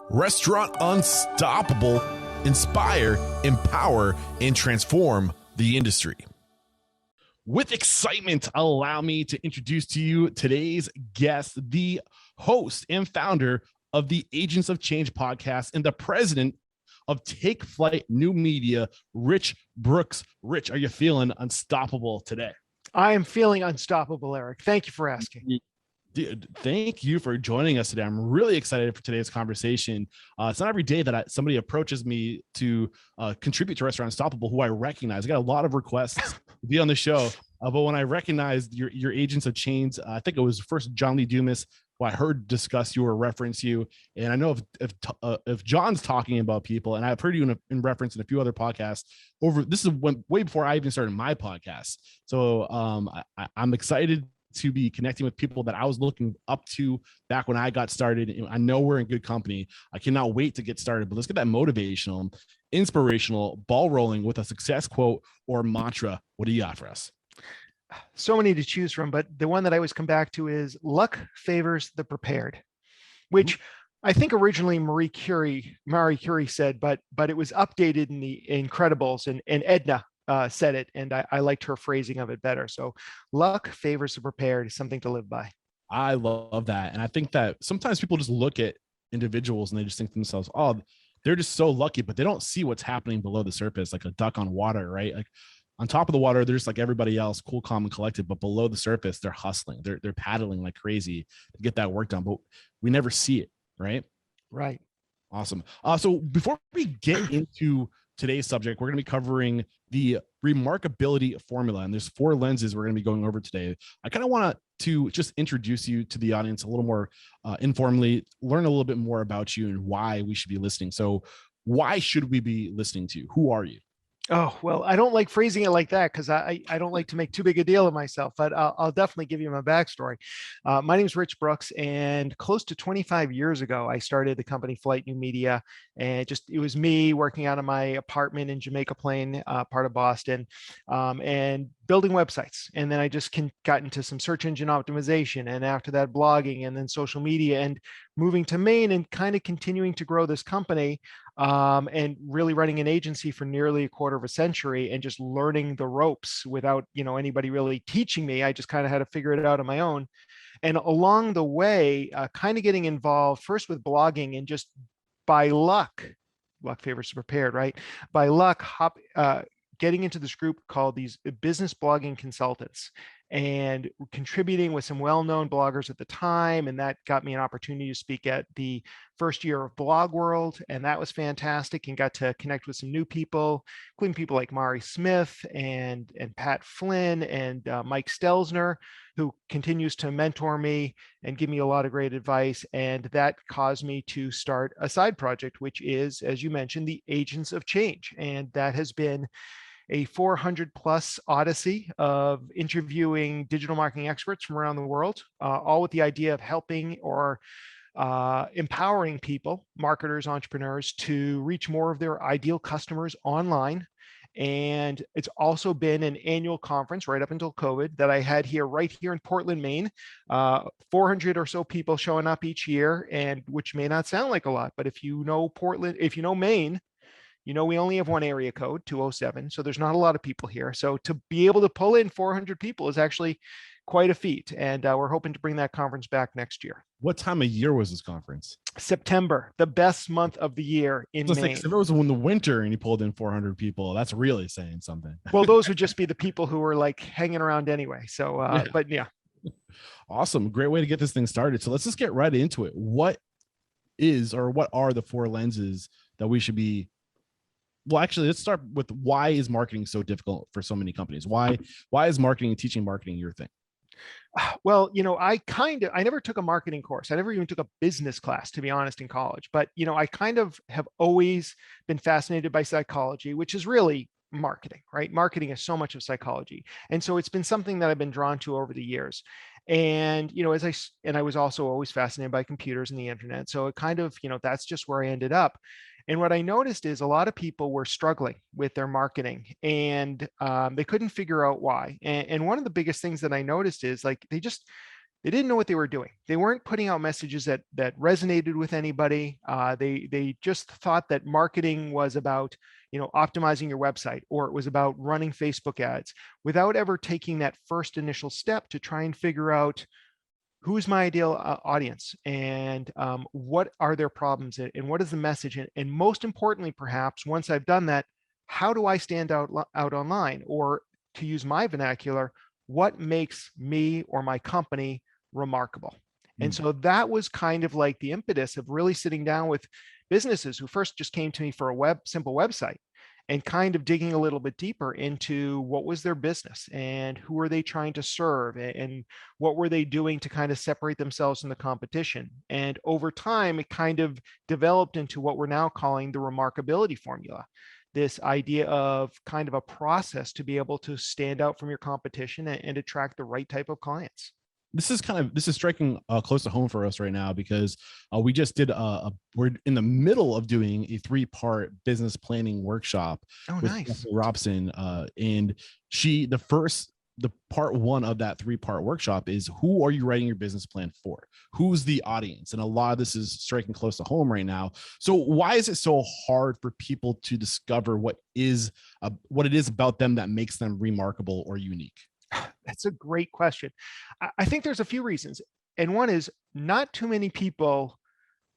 Restaurant Unstoppable, inspire, empower, and transform the industry. With excitement, allow me to introduce to you today's guest, the host and founder of the Agents of Change podcast and the president of Take Flight New Media, Rich Brooks. Rich, are you feeling unstoppable today? I am feeling unstoppable, Eric. Thank you for asking. Dude, thank you for joining us today. I'm really excited for today's conversation. It's not every day that somebody approaches me to contribute to Restaurant Unstoppable, who I recognize. I got a lot of requests to be on the show, but when I recognized your Agents of Change, I think it was first John Lee Dumas, who I heard discuss you or reference you. And I know if John's talking about people, and I've heard you in reference in a few other podcasts this is way before I even started my podcast. So I'm excited to be connecting with people that I was looking up to back when I got started. I know we're in good company. I cannot wait to get started, but let's get that motivational, inspirational ball rolling with a success quote or mantra. What do you got for us? So many to choose from, but the one that I always come back to is luck favors the prepared, which I think originally Marie Curie said, but it was updated in the Incredibles, and Edna said it, and I liked her phrasing of it better. So luck favors the prepared is something to live by. I love that. And I think that sometimes people just look at individuals and they just think to themselves, oh, they're just so lucky, but they don't see what's happening below the surface, like a duck on water, right? Like on top of the water, they're just like everybody else, cool, calm, and collected. But below the surface, they're hustling. They're paddling like crazy to get that work done. But we never see it, right? Right. Awesome. So before we get into today's subject, we're going to be covering the remarkability formula, and there's 4 lenses we're going to be going over today. I kind of want to just introduce you to the audience a little more informally, learn a little bit more about you and why we should be listening. So why should we be listening to you? Who are you? Oh, well, I don't like phrasing it like that because I don't like to make too big a deal of myself, but I'll definitely give you my backstory. My name is Rich Brooks, and close to 25 years ago, I started the company Flight New Media, and it was me working out of my apartment in Jamaica Plain, part of Boston, and building websites. And then I just got into some search engine optimization, and after that blogging, and then social media, and moving to Maine and kind of continuing to grow this company, and really running an agency for nearly a quarter of a century and just learning the ropes without, anybody really teaching me. I just kind of had to figure it out on my own. And along the way, kind of getting involved first with blogging, and just by luck favors the prepared, right? By luck, getting into this group called these business blogging consultants, and contributing with some well-known bloggers at the time. And that got me an opportunity to speak at the first year of Blog World. And that was fantastic, and got to connect with some new people, including people like Mari Smith and Pat Flynn and Mike Stelzner, who continues to mentor me and give me a lot of great advice. And that caused me to start a side project, which is, as you mentioned, the Agents of Change. And that has been a 400 plus odyssey of interviewing digital marketing experts from around the world, all with the idea of helping or empowering people, marketers, entrepreneurs, to reach more of their ideal customers online. And it's also been an annual conference right up until COVID that I had right here in Portland, Maine, 400 or so people showing up each year, and which may not sound like a lot, but if you know Portland, if you know Maine, we only have one area code, 207. So there's not a lot of people here. So to be able to pull in 400 people is actually quite a feat. And we're hoping to bring that conference back next year. What time of year was this conference? September, the best month of the year in Maine. If it was in the winter and you pulled in 400 people, that's really saying something. Well, those would just be the people who were like hanging around anyway. So, but yeah. Awesome. Great way to get this thing started. So let's just get right into it. What are the 4 lenses that we should be? Well, actually, let's start with why is marketing so difficult for so many companies? Why is marketing and teaching marketing your thing? Well, I never took a marketing course. I never even took a business class, to be honest, in college. But, I kind of have always been fascinated by psychology, which is really marketing, right? Marketing is so much of psychology. And so it's been something that I've been drawn to over the years. And, I was also always fascinated by computers and the internet. So it kind of, that's just where I ended up. And what I noticed is a lot of people were struggling with their marketing, and they couldn't figure out why. And one of the biggest things that I noticed is like, they They didn't know what they were doing. They weren't putting out messages that resonated with anybody. They just thought that marketing was about, optimizing your website, or it was about running Facebook ads, without ever taking that first initial step to try and figure out who's my ideal audience, and what are their problems, and what is the message, and most importantly, perhaps once I've done that, how do I stand out online, or to use my vernacular, what makes me or my company remarkable. And so that was kind of like the impetus of really sitting down with businesses who first just came to me for a simple website, and kind of digging a little bit deeper into what was their business, and who are they trying to serve, and what were they doing to kind of separate themselves from the competition. And over time, it kind of developed into what we're now calling the remarkability formula. This idea of kind of a process to be able to stand out from your competition and attract the right type of clients. This is striking close to home for us right now, because we just did we're in the middle of doing a 3-part business planning workshop with Nice. Robson, and the part 1 of that 3-part workshop is, who are you writing your business plan for? Who's the audience? And a lot of this is striking close to home right now. So why is it so hard for people to discover what it is about them that makes them remarkable or unique? That's a great question. I think there's a few reasons. And one is, not too many people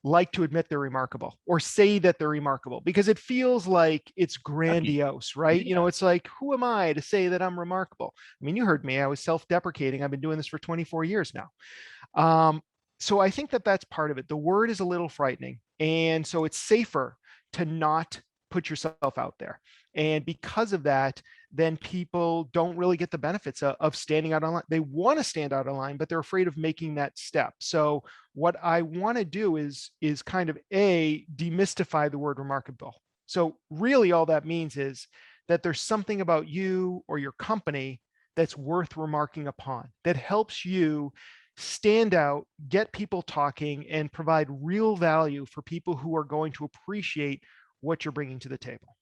like to admit they're remarkable or say that they're remarkable, because it feels like it's grandiose, right? Yeah. It's like, who am I to say that I'm remarkable? I mean, you heard me, I was self-deprecating. I've been doing this for 24 years now. So I think that that's part of it. The word is a little frightening. And so it's safer to not put yourself out there. And because of that, then people don't really get the benefits of standing out online. They want to stand out online, but they're afraid of making that step. So what I want to do is kind of demystify the word remarkable. So really all that means is that there's something about you or your company that's worth remarking upon, that helps you stand out, get people talking, and provide real value for people who are going to appreciate what you're bringing to the table.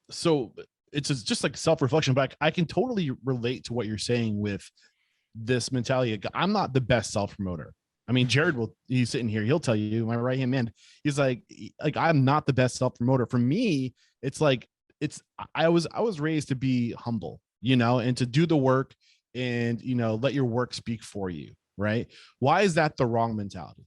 So it's just like self-reflection, but I can totally relate to what you're saying with this mentality. I'm not the best self-promoter. I mean, Jared he's sitting here, he'll tell you, my right hand man, he's like I'm not the best self-promoter. For me, it's like I was raised to be humble, and to do the work, and let your work speak for you, right? Why is that the wrong mentality?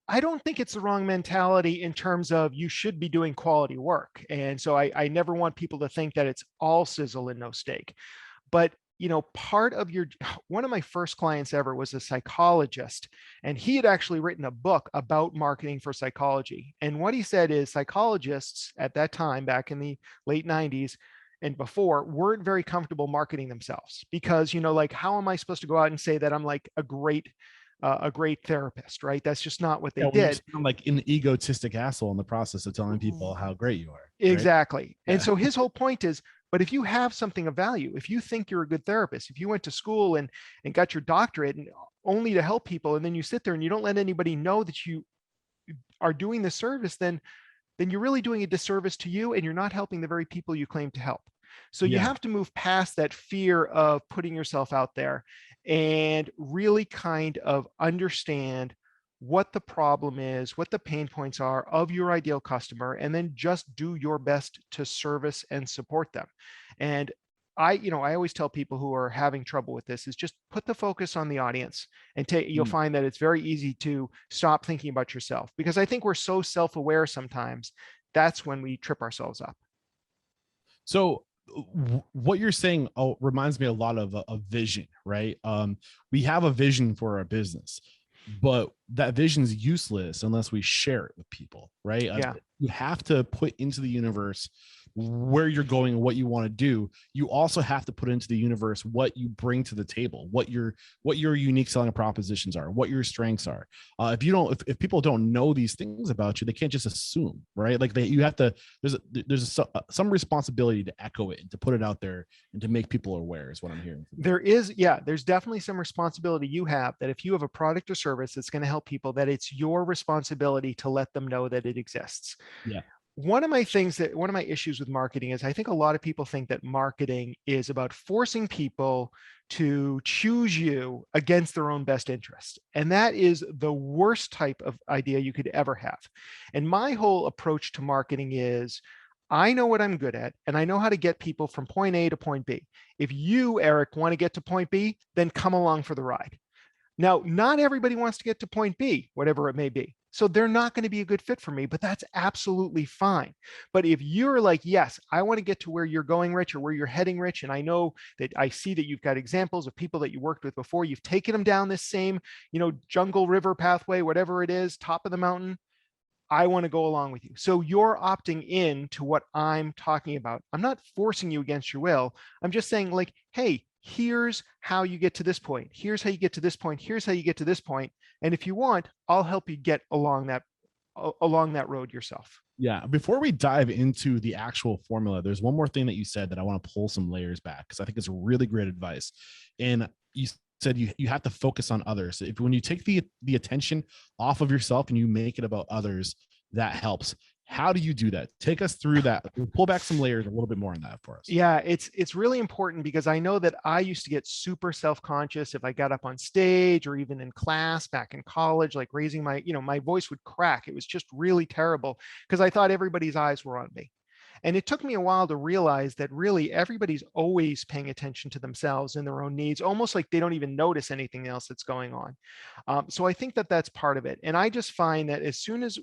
I don't think it's the wrong mentality in terms of you should be doing quality work. And so I never want people to think that it's all sizzle and no steak. But part of one of my first clients ever was a psychologist, and he had actually written a book about marketing for psychology. And what he said is, psychologists at that time, back in the late 90s and before, weren't very comfortable marketing themselves, because like, how am I supposed to go out and say that I'm like a great therapist, right? That's just not what they did. I'm like an egotistic asshole in the process of telling people how great you are. Exactly. Right? Yeah. And so his whole point is, but if you have something of value, if you think you're a good therapist, if you went to school and got your doctorate and only to help people, and then you sit there and you don't let anybody know that you are doing the service, then you're really doing a disservice to you, and you're not helping the very people you claim to help. So you have to move past that fear of putting yourself out there, and really kind of understand what the problem is, what the pain points are of your ideal customer, and then just do your best to service and support them. And I always tell people who are having trouble with this is just put the focus on the audience, and you'll find that it's very easy to stop thinking about yourself, because I think we're so self-aware sometimes. That's when we trip ourselves up. So what you're saying reminds me a lot of a vision, right? We have a vision for our business, but that vision is useless unless we share it with people, right? Yeah. You have to put into the universe where you're going and what you want to do. You also have to put into the universe what you bring to the table, what your unique selling propositions are, what your strengths are. If people don't know these things about you, they can't just assume, right? Like you have to, there's some responsibility to echo it and to put it out there and to make people aware, is what I'm hearing. There's definitely some responsibility you have, that if you have a product or service that's going to help people, that it's your responsibility to let them know that it exists. Yeah. one of my issues with marketing is I think a lot of people think that marketing is about forcing people to choose you against their own best interest. And that is the worst type of idea you could ever have. And my whole approach to marketing is I know what I'm good at and I know how to get people from point A to point B. If you, Eric, want to get to point B, then come along for the ride. Now, not everybody wants to get to point B, whatever it may be. So they're not going to be a good fit for me, but that's absolutely fine. But if you're like, yes, I want to get to where you're going, Rich, or where you're heading, Rich, and I know that I see that you've got examples of people that you worked with before, you've taken them down this same, jungle river pathway, whatever it is, top of the mountain. I want to go along with you. So you're opting in to what I'm talking about. I'm not forcing you against your will. I'm just saying like, hey, here's how you get to this point. Here's how you get to this point. Here's how you get to this point. And if you want, I'll help you get along that road yourself. Yeah. Before we dive into the actual formula, there's one more thing that you said that I want to pull some layers back because I think it's really great advice. And you said you have to focus on others. If when you take the attention off of yourself and you make it about others, that helps. How do you do that? Take us through that. Pull back some layers a little bit more on that for us. Yeah, it's really important because I know that I used to get super self-conscious if I got up on stage or even in class back in college, like raising my voice would crack. It was just really terrible because I thought everybody's eyes were on me. And it took me a while to realize that really everybody's always paying attention to themselves and their own needs, almost like they don't even notice anything else that's going on. So I think that that's part of it. And I just find that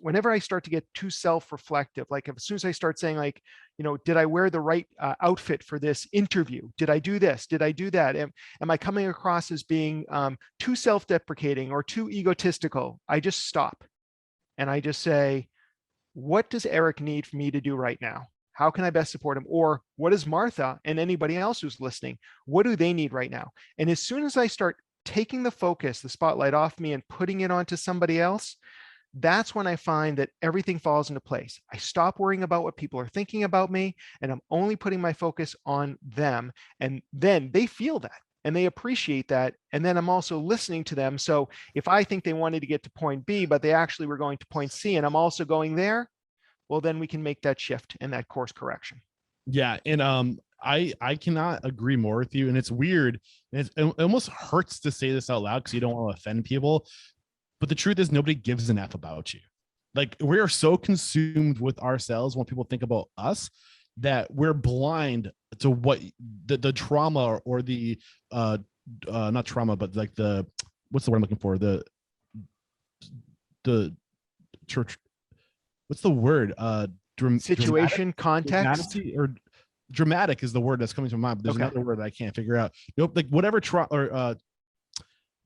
whenever I start to get too self-reflective, like as soon as I start saying like, did I wear the right outfit for this interview? Did I do this? Did I do that? Am I coming across as being too self-deprecating or too egotistical? I just stop and I just say, what does Eric need for me to do right now? How can I best support him? Or what does Martha and anybody else who's listening, what do they need right now? And as soon as I start taking the spotlight off me and putting it onto somebody else, that's when I find that everything falls into place. I stop worrying about what people are thinking about me, and I'm only putting my focus on them. And then they feel that and they appreciate that. And then I'm also listening to them. So if I think they wanted to get to point B, but they actually were going to point C, and I'm also going there, well, then we can make that shift and that course correction. Yeah. And I cannot agree more with you. And it's weird. It almost hurts to say this out loud because you don't want to offend people. But the truth is nobody gives an F about you. Like we are so consumed with ourselves when people think about us that we're blind to what the trauma or the not trauma, but like what's the word I'm looking for? The church. What's the word? Situation, context, or dramatic is the word that's coming to mind. But there's another word that I can't figure out. Like whatever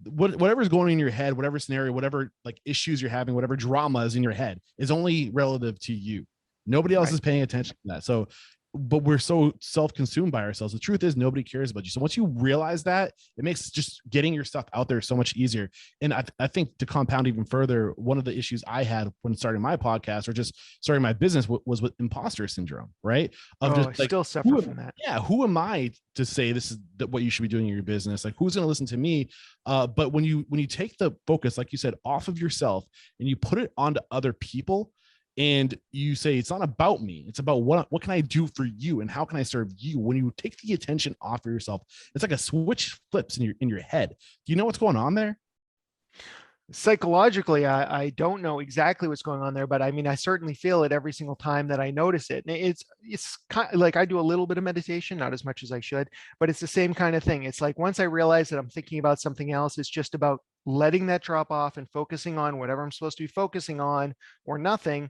whatever's going on in your head, whatever scenario, whatever like issues you're having, whatever drama is in your head is only relative to you. Nobody else is paying attention to that. So, but we're so self-consumed by ourselves. The truth is nobody cares about you. So once you realize that, it makes just getting your stuff out there so much easier. And I think to compound even further, one of the issues I had when starting my podcast or just starting my business was with imposter syndrome, right? I still suffer from that. Yeah. Who am I to say this is what you should be doing in your business? Like who's going to listen to me? But when you take the focus, like you said, off of yourself and you put it onto other people, and you say it's not about me, it's about what can I do for you and how can I serve you. When you take the attention off of yourself, it's like a switch flips in your head. Do you know what's going on there? Psychologically, I don't know exactly what's going on there, but I mean, I certainly feel it every single time that I notice it. And it's kind of like I do a little bit of meditation, not as much as I should, but it's the same kind of thing. It's like once I realize that I'm thinking about something else, it's just about letting that drop off and focusing on whatever I'm supposed to be focusing on or nothing.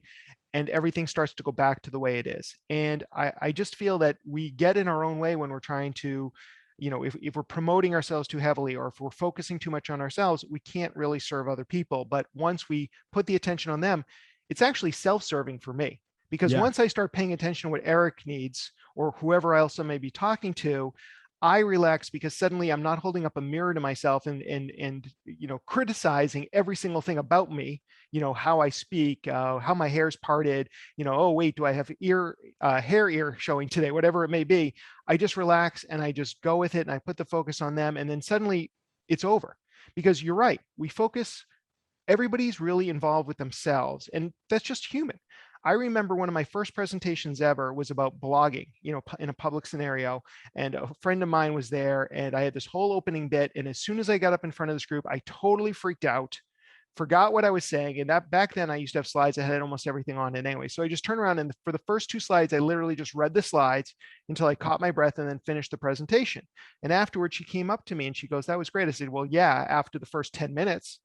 And everything starts to go back to the way it is. And I just feel that we get in our own way when we're trying to, if we're promoting ourselves too heavily or if we're focusing too much on ourselves, we can't really serve other people. But once we put the attention on them, it's actually self-serving for me. Because once I start paying attention to what Eric needs or whoever else I may be talking to, I relax because suddenly I'm not holding up a mirror to myself and criticizing every single thing about me, how I speak, how my hair's parted, oh wait, do I have hair ear showing today, whatever it may be. I just relax and I just go with it and I put the focus on them and then suddenly it's over. Because you're right, everybody's really involved with themselves and that's just human. I remember one of my first presentations ever was about blogging, in a public scenario. And a friend of mine was there, and I had this whole opening bit. And as soon as I got up in front of this group, I totally freaked out, forgot what I was saying. And that back then I used to have slides that had almost everything on it anyway. So I just turned around, and for the first two slides, I literally just read the slides until I caught my breath and then finished the presentation. And afterwards she came up to me and she goes, "That was great." I said, "Well, yeah, after the first 10 minutes.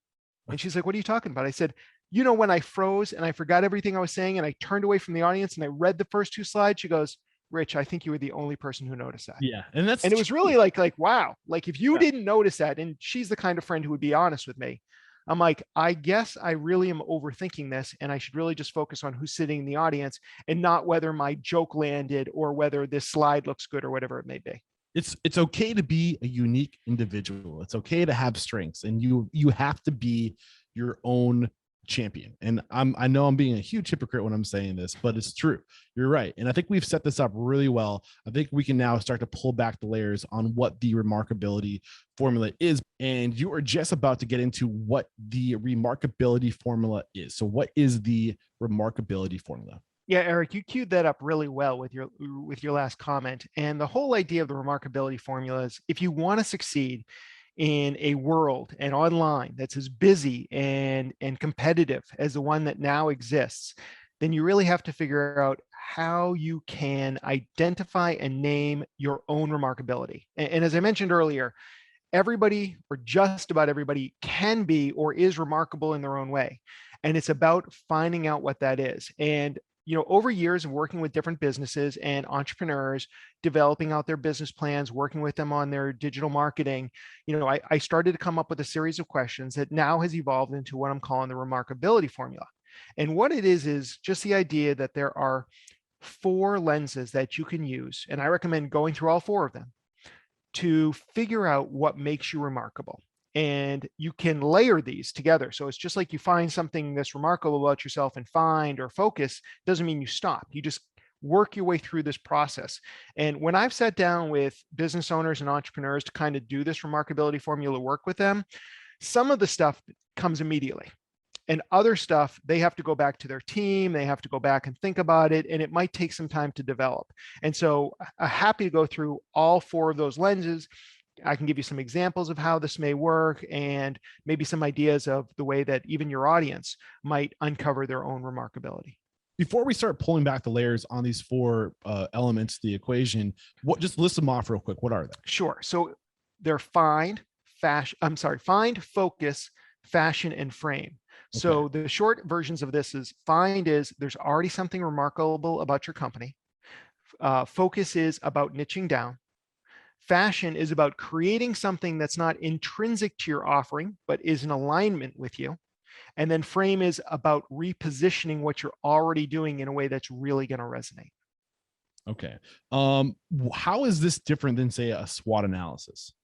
And she's like, "What are you talking about?" I said, when I froze and I forgot everything I was saying and I turned away from the audience and I read the first two slides." She goes, "Rich, I think you were the only person who noticed that." Yeah. And And it was really like, wow, like if you didn't notice that, and she's the kind of friend who would be honest with me, I'm like, I guess I really am overthinking this, and I should really just focus on who's sitting in the audience and not whether my joke landed or whether this slide looks good or whatever it may be. It's okay to be a unique individual. It's okay to have strengths, and you have to be your own champion. And I know I'm being a huge hypocrite when I'm saying this, but it's true. You're right. And I think we've set this up really well. I think we can now start to pull back the layers on what the remarkability formula is. And you are just about to get into what the remarkability formula is. So what is the remarkability formula? Yeah, Eric, you queued that up really well with your last comment. And the whole idea of the remarkability formula is, if you want to succeed in a world and online that's as busy and competitive as the one that now exists, then you really have to figure out how you can identify and name your own remarkability. And as I mentioned earlier, everybody, or just about everybody, can be or is remarkable in their own way. And it's about finding out what that is. And over years of working with different businesses and entrepreneurs, developing out their business plans, working with them on their digital marketing, I started to come up with a series of questions that now has evolved into what I'm calling the remarkability formula. And what it is just the idea that there are 4 lenses that you can use, and I recommend going through all 4 of them, to figure out what makes you remarkable. And you can layer these together. So it's just like you find something that's remarkable about yourself and find or focus, doesn't mean you stop. You just work your way through this process. And when I've sat down with business owners and entrepreneurs to kind of do this remarkability formula work with them, some of the stuff comes immediately. And other stuff, they have to go back to their team, they have to go back and think about it, and it might take some time to develop. And so I'm happy to go through all 4 of those lenses. I can give you some examples of how this may work, and maybe some ideas of the way that even your audience might uncover their own remarkability. Before we start pulling back the layers on these 4 elements of the equation, just list them off real quick. What are they? Sure. So they're find, focus, fashion, and frame. Okay. So the short versions of this is: find is there's already something remarkable about your company. Focus is about niching down. Fashion is about creating something that's not intrinsic to your offering, but is in alignment with you. And then frame is about repositioning what you're already doing in a way that's really going to resonate. Okay. How is this different than, say, a SWOT analysis?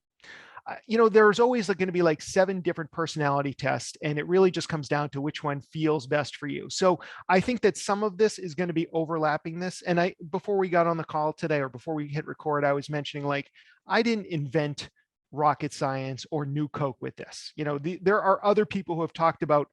There's always going to be like 7 different personality tests, and it really just comes down to which one feels best for you. So I think that some of this is going to be overlapping this. And before we got on the call today, or before we hit record, I was mentioning, like, I didn't invent rocket science or new Coke with this. There are other people who have talked about,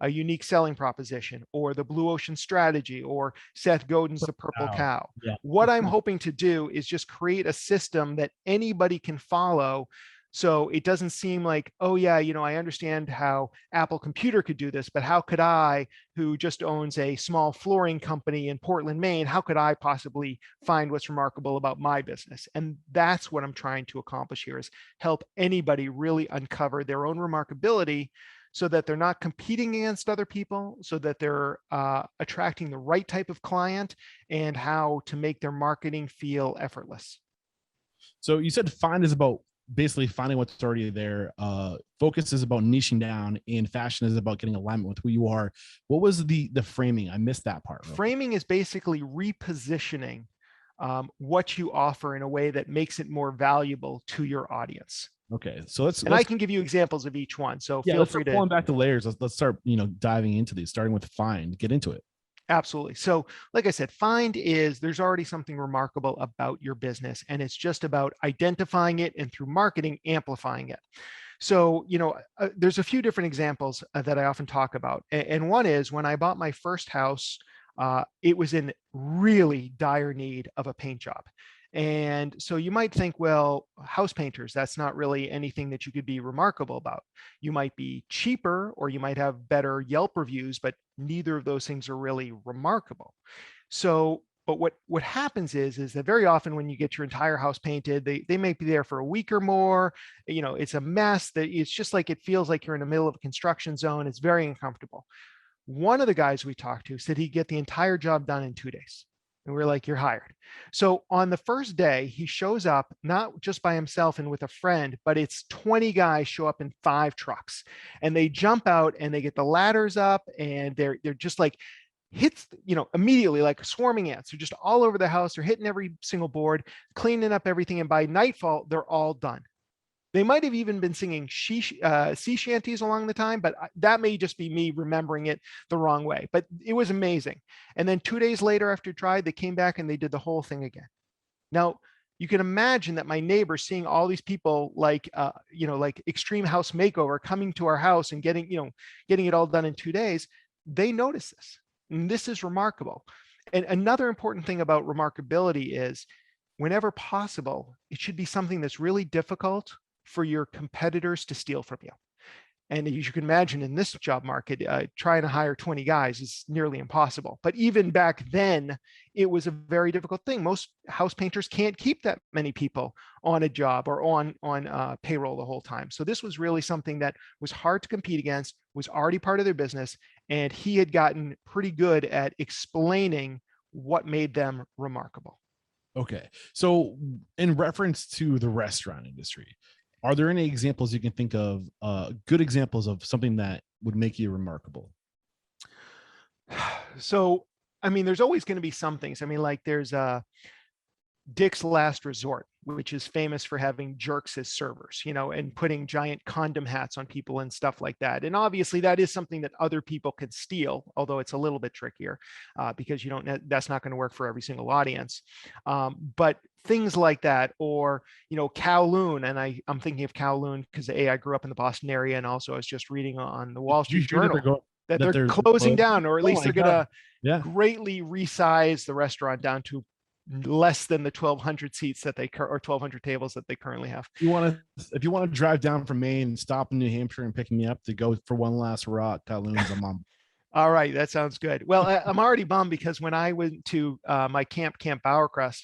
a unique selling proposition, or the blue ocean strategy, or Seth Godin's the purple cow. Yeah. What I'm hoping to do is just create a system that anybody can follow. So it doesn't seem like, oh yeah, I understand how Apple Computer could do this, but how could I, who just owns a small flooring company in Portland, Maine, how could I possibly find what's remarkable about my business? And that's what I'm trying to accomplish here, is help anybody really uncover their own remarkability, so that they're not competing against other people, so that they're attracting the right type of client, and how to make their marketing feel effortless. So you said find is about basically finding what's already there. Focus is about niching down, and fashion is about getting alignment with who you are. What was the framing? I missed that part. Framing is basically repositioning what you offer in a way that makes it more valuable to your audience. Okay, so let's I can give you examples of each one. So yeah, feel free to pulling back the layers. Let's start diving into these, starting with find. Get into it. Absolutely. So like I said, find is there's already something remarkable about your business, and it's just about identifying it, and through marketing, amplifying it. So, there's a few different examples that I often talk about. And one is when I bought my first house it was in really dire need of a paint job. And so you might think, well, house painters, that's not really anything that you could be remarkable about. You might be cheaper or you might have better Yelp reviews, but neither of those things are really remarkable. So, but what happens is that very often when you get your entire house painted, they may be there for a week or more. It's a mess. That it's just like, it feels like you're in the middle of a construction zone. It's very uncomfortable. One of the guys we talked to said he'd get the entire job done in 2 days. And we're like, you're hired. So on the first day, he shows up not just by himself and with a friend, but it's 20 guys show up in 5 trucks, and they jump out and they get the ladders up, and they're just like hits, immediately, like swarming ants. They're just all over the house. They're hitting every single board, cleaning up everything. And by nightfall, they're all done. They might have even been singing sea shanties along the time, but that may just be me remembering it the wrong way. But it was amazing. And then 2 days later, after it dried, they came back and they did the whole thing again. Now, you can imagine that my neighbor, seeing all these people like Extreme House Makeover coming to our house and getting it all done in 2 days, they notice this. And this is remarkable. And another important thing about remarkability is, whenever possible, it should be something that's really difficult for your competitors to steal from you. And as you can imagine, in this job market, trying to hire 20 guys is nearly impossible. But even back then, it was a very difficult thing. Most house painters can't keep that many people on a job or on payroll the whole time. So this was really something that was hard to compete against, was already part of their business, and he had gotten pretty good at explaining what made them remarkable. Okay. So in reference to the restaurant industry, are there any examples you can think of, good examples of something that would make you remarkable? So, I mean, there's always going to be some things. I mean, like there's Dick's Last Resort, which is famous for having jerks as servers, and putting giant condom hats on people and stuff like that. And obviously that is something that other people could steal, although it's a little bit trickier because that's not going to work for every single audience. But things like that, or, Kowloon. And I'm thinking of Kowloon because I grew up in the Boston area. And also I was just reading on the Wall Street Journal that they're closing down, or at least they're going to greatly resize the restaurant down to less than the 1,200 seats or 1,200 tables that they currently have. If you want to drive down from Maine, stop in New Hampshire and pick me up to go for one last rock, Kowloon's a mom. All right, that sounds good. Well, I'm already bummed because when I went to my Camp Bowercrest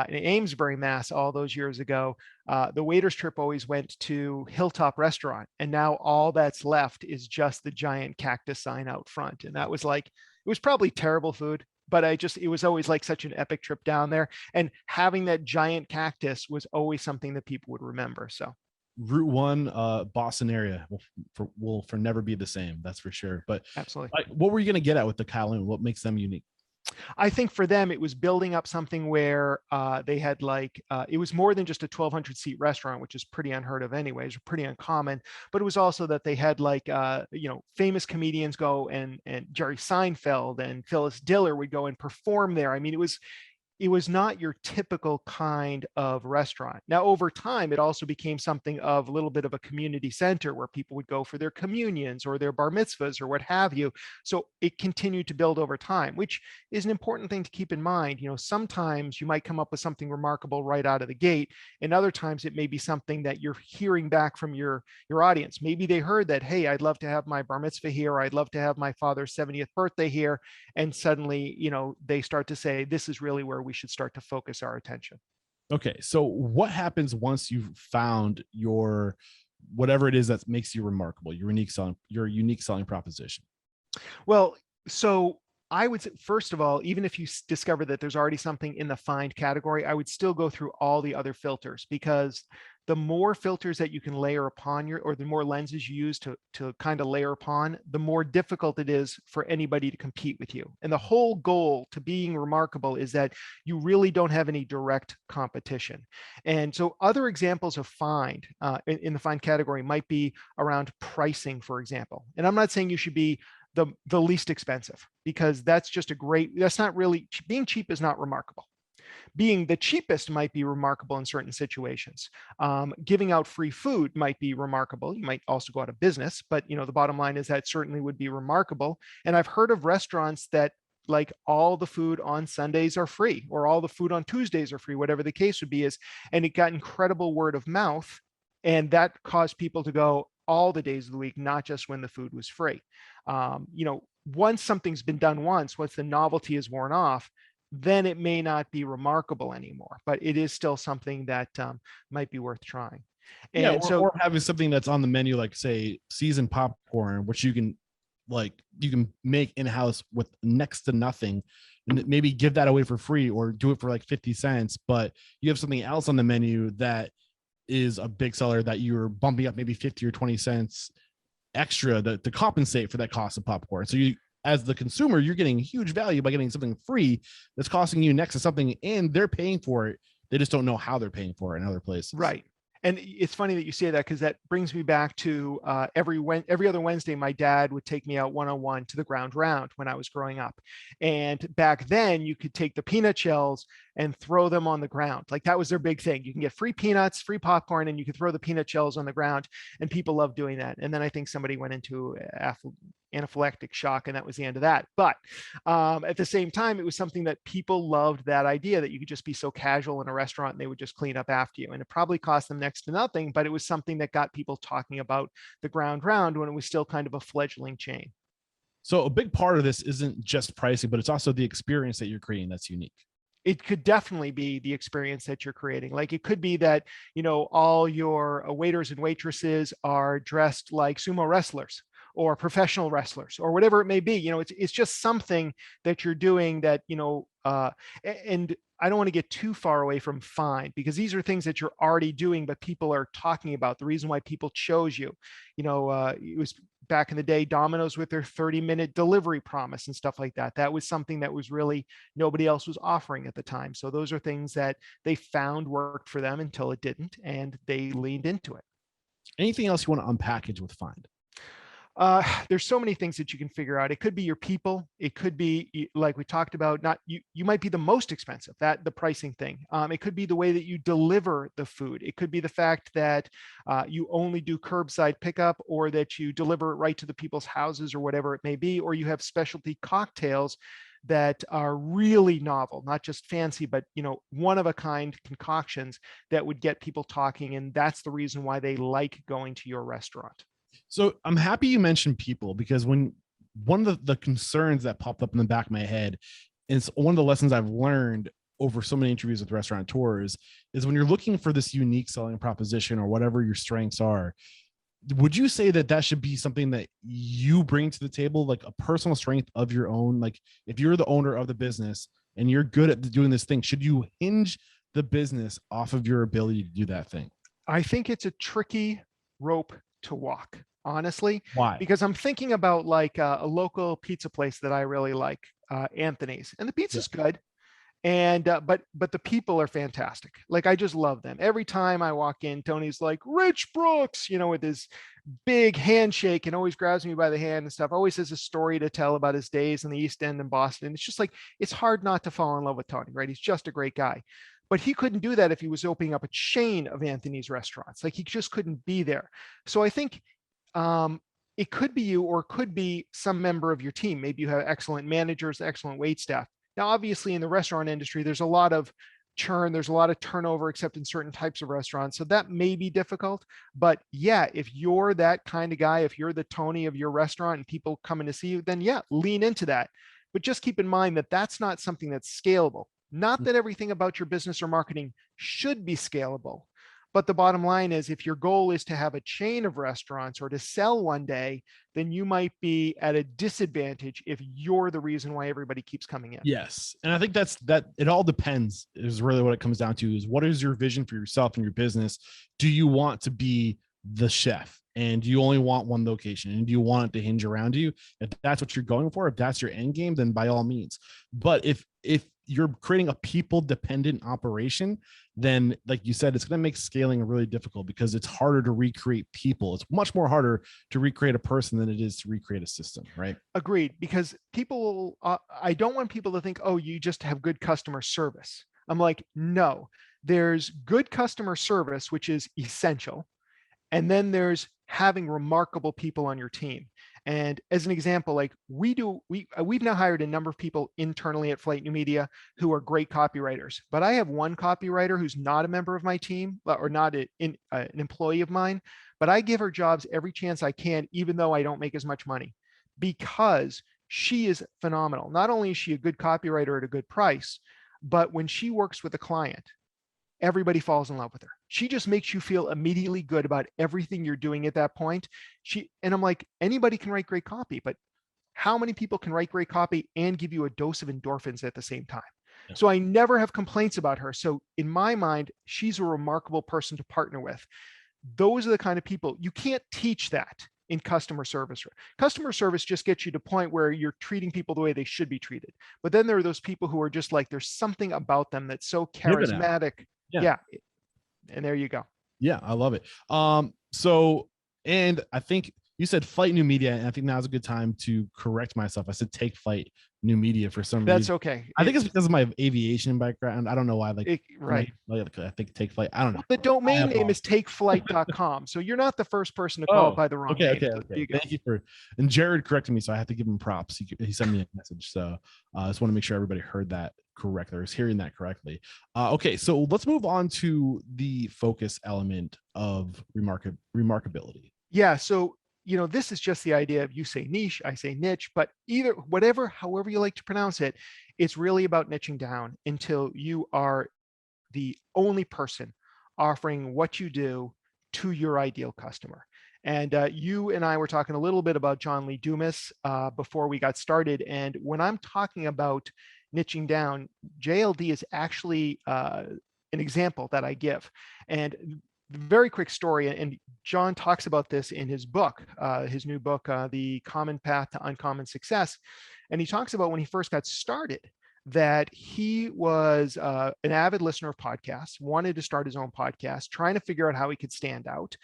in Amesbury, Mass, all those years ago, the waiter's trip always went to Hilltop Restaurant, and now all that's left is just the giant cactus sign out front. And that was like, it was probably terrible food, but it was always like such an epic trip down there. And having that giant cactus was always something that people would remember. So Route 1, Boston area will for never be the same. That's for sure. But absolutely. What were you going to get at with the Kowloon? What makes them unique? I think for them, it was building up something where they had it was more than just a 1,200 seat restaurant, which is pretty unheard of anyways, pretty uncommon. But it was also that they had famous comedians go, and Jerry Seinfeld and Phyllis Diller would go and perform there. I mean, it was not your typical kind of restaurant. Now, over time, it also became something of a little bit of a community center where people would go for their communions or their bar mitzvahs or what have you. So it continued to build over time, which is an important thing to keep in mind. Sometimes you might come up with something remarkable right out of the gate, and other times it may be something that you're hearing back from your audience. Maybe they heard that, hey, I'd love to have my bar mitzvah here, or I'd love to have my father's 70th birthday here. And suddenly, they start to say, this is really where we should start to focus our attention. Okay. So what happens once you've found your, whatever it is that makes you remarkable, your unique selling proposition? Well, so I would say, first of all, even if you discover that there's already something in the find category, I would still go through all the other filters, because the more filters that you can layer upon or the more lenses you use to kind of layer upon, the more difficult it is for anybody to compete with you. And the whole goal to being remarkable is that you really don't have any direct competition. And so other examples of find in the find category might be around pricing, for example. And I'm not saying you should be the least expensive, because that's not really, being cheap is not remarkable. Being the cheapest might be remarkable in certain situations. Giving out free food might be remarkable. You might also go out of business, but the bottom line is that certainly would be remarkable. And I've heard of restaurants that like all the food on Sundays are free, or all the food on Tuesdays are free, whatever the case would be. And it got incredible word of mouth, and that caused people to go all the days of the week, not just when the food was free. Once something's been done once the novelty is worn off, then it may not be remarkable anymore, but it is still something that might be worth trying. Yeah, And so or having something that's on the menu, like say seasoned popcorn, which you can make in-house with next to nothing, and maybe give that away for free or do it for like 50 cents, but you have something else on the menu that is a big seller that you're bumping up maybe 50 or 20 cents extra to compensate for that cost of popcorn. So you, as the consumer, you're getting huge value by getting something free that's costing you next to something, and they're paying for it. They just don't know how they're paying for it in other places. right. And it's funny that you say that, because that brings me back to every other Wednesday, my dad would take me out one-on-one to the ground round when I was growing up. And back then you could take the peanut shells and throw them on the ground. Like that was their big thing. You can get free peanuts, free popcorn, and you could throw the peanut shells on the ground, and people love doing that. And then I think somebody went into anaphylactic shock, and that was the end of that. But at the same time, it was something that people loved, that idea that you could just be so casual in a restaurant and they would just clean up after you. And it probably cost them next to nothing, but it was something that got people talking about the ground round when it was still kind of a fledgling chain. So a big part of this isn't just pricing, but it's also the experience that you're creating that's unique. It could definitely be the experience that you're creating. Like it could be that, all your waiters and waitresses are dressed like sumo wrestlers or professional wrestlers or whatever it may be. It's just something that you're doing that, and I don't want to get too far away from fine, because these are things that you're already doing, but people are talking about the reason why people chose you. It was back in the day, Domino's with their 30-minute delivery promise and stuff like that. That was something that was really nobody else was offering at the time. So those are things that they found worked for them until it didn't, and they leaned into it. Anything else you want to unpackage with Find? There's so many things that you can figure out. It could be your people. It could be, like we talked about, not you. You might be the most expensive. That the pricing thing. It could be the way that you deliver the food. It could be the fact that you only do curbside pickup, or that you deliver it right to the people's houses, or whatever it may be. Or you have specialty cocktails that are really novel, not just fancy, but one of a kind concoctions that would get people talking. And that's the reason why they like going to your restaurant. So I'm happy you mentioned people, because when one of the concerns that popped up in the back of my head, is one of the lessons I've learned over so many interviews with restaurateurs, is when you're looking for this unique selling proposition or whatever your strengths are, would you say that should be something that you bring to the table, like a personal strength of your own? Like if you're the owner of the business and you're good at doing this thing, should you hinge the business off of your ability to do that thing? I think it's a tricky rope to walk, honestly. Why? Because I'm thinking about like a local pizza place that I really like, Anthony's, and the pizza's good. And but the people are fantastic. Like I just love them. Every time I walk in, Tony's like, Rich Brooks, with his big handshake, and always grabs me by the hand and stuff. Always has a story to tell about his days in the East End in Boston. It's just like, it's hard not to fall in love with Tony, right? He's just a great guy. But he couldn't do that if he was opening up a chain of Anthony's restaurants. Like he just couldn't be there. So I think it could be you, or it could be some member of your team. Maybe you have excellent managers, excellent wait staff. Now, obviously in the restaurant industry, there's a lot of churn, there's a lot of turnover, except in certain types of restaurants. So that may be difficult. But yeah, if you're that kind of guy, if you're the Tony of your restaurant and people coming to see you, then yeah, lean into that. But just keep in mind that that's not something that's scalable. Not that everything about your business or marketing should be scalable, but the bottom line is, if your goal is to have a chain of restaurants or to sell one day, then you might be at a disadvantage if you're the reason why everybody keeps coming in. Yes. And I think that it all depends, is really what it comes down to, is what is your vision for yourself and your business? Do you want to be the chef, and you only want one location, and do you want it to hinge around you? If that's what you're going for, if that's your end game, then by all means. But if you're creating a people dependent operation, then like you said, it's going to make scaling really difficult, because it's harder to recreate people. It's much more harder to recreate a person than it is to recreate a system, right? Agreed. Because people, I don't want people to think, oh, you just have good customer service. I'm like, no, there's good customer service, which is essential. And then there's having remarkable people on your team. And as an example, like we've now hired a number of people internally at Flight New Media who are great copywriters, but I have one copywriter who's not a member of my team or not an employee of mine, but I give her jobs every chance I can, even though I don't make as much money, because she is phenomenal. Not only is she a good copywriter at a good price, but when she works with a client, everybody falls in love with her. She just makes you feel immediately good about everything you're doing at that point. And I'm like, anybody can write great copy, but how many people can write great copy and give you a dose of endorphins at the same time? Yeah. So I never have complaints about her. So in my mind, she's a remarkable person to partner with. Those are the kind of people you can't teach that in customer service. Customer service just gets you to the point where you're treating people the way they should be treated. But then there are those people who are just like, there's something about them that's so charismatic. Yeah. And there you go. Yeah, I love it. And I think you said Flight New Media, and I think now's a good time to correct myself. I said Take Flight New Media for some reason. That's okay. I think it's because of my aviation background. I don't know why. Right. I think Take Flight. I don't know. The domain name is takeflight.com. So you're not the first person to call it by the wrong name. Okay. Thank you and Jared corrected me, so I have to give him props. He sent me a message. So I just want to make sure everybody heard that correctly or is hearing that correctly. Okay, so let's move on to the focus element of remarkability. Yeah. So this is just the idea of, you say niche, I say niche, but however you like to pronounce it, it's really about niching down until you are the only person offering what you do to your ideal customer. And you and I were talking a little bit about John Lee Dumas before we got started. And when I'm talking about niching down, JLD is actually an example that I give. And very quick story, and John talks about this in his book, his new book, The Common Path to Uncommon Success. And he talks about when he first got started, that he was an avid listener of podcasts, wanted to start his own podcast, trying to figure out how he could stand out.